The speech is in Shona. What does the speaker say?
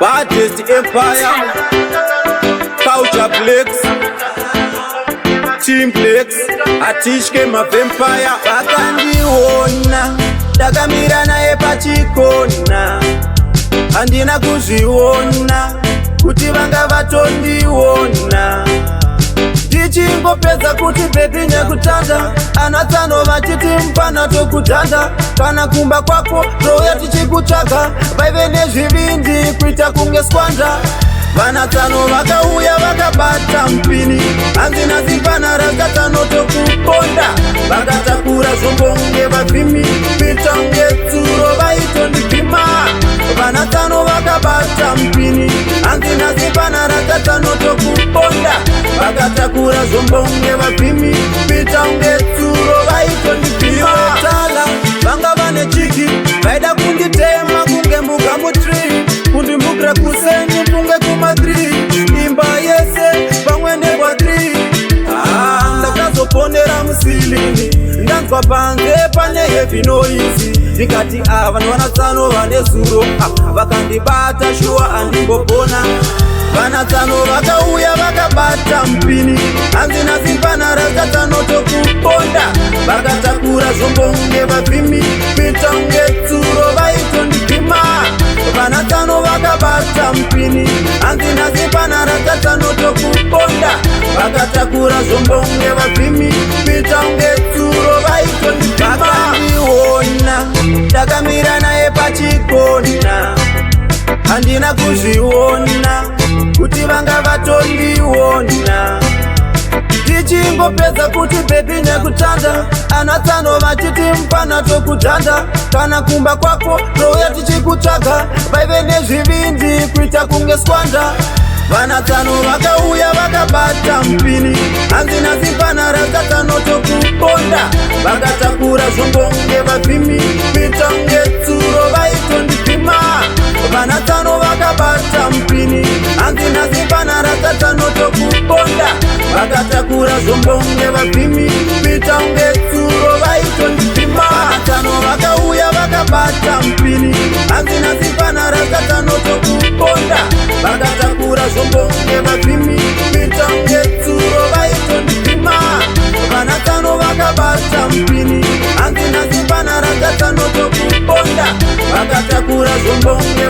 Baddest Empire, Culture Plex, Team Plex, Atishke Mavempire. Vakandiona ndakamira naye pachikona, handina kuzviona kuti vanga vatondiona. Ndichingopedza kuti bebi nekutanda, anatsano vachiti mpana tokutanda. Kana kumba kwako rouya tichikutsvaga, vaive nezvivindi kuita kunge skwanda. Vanatsano vakauya vakabata mpini, hanzi nhasi pana rakatano tokuponda. Vakatakura zvombonge vapfimi, kuita unge tsuro vaitondipima. Vanatsano vakabata mpini, hanzi nhasi pana rakatano tokuponda. Vakatakura zvombonge vapfimi, kuita unge tsuro vaitondipima. Tala vanga vane chiki, vaida kunditema kunge mbuga mutri, kundimbugira kusenyi kunge kumadri. Imba yese vamwene kwadri, ndakazoponera musilini, ndanzwa panze pane heavy noise. Ndikati vanhu vanatsano vane zuro, vakandibata shuwa handimbopona. Vanatsano vakauya vakabata mpini, hanzi nhasi pana rakatano tokuponda. Vakatakura zvombonge vapfimi, kuita unge tsuro vaitondipima. Vanatsano vakabata mpini, hanzi nhasi pana rakatano tokuponda. Vakatakura zvombonge vapfimi, kuita unge tsuro vaitondipima. Vakandiona ndakamira naye pachikona, handina kuzviona kuti vanga vatondiona. Ndichingopedza kuti bebi nekutanda, anatsano vachiti mpana tokutanda. Kana kumba kwako rouya tichikutsvaga, vaive nezvivindi kuita kunge skwanda. Vanatsano vakauya vakabata mpini, hanzi nhasi pana rakatano tokuponda. Vakatakura zvombonge vapfimi, kuita unge tsuro vaitondipima. Vanatsano vakabata mpini, hanzi nhasi pana rakatano tokuponda. Vakatakura zvombonge vapfimi, kuita unge tsuro vaitondipima. Vanatsano vakauya vakabata mpini, hanzi nhasi pana rakatano tokuponda. Vakatakura zvombonge vapfimi, kuita unge tsuro vaitondipima. Vanatsano vakabata mpini, hanzi nhasi pana rakatano tokuponda. Vakatakura zvombonge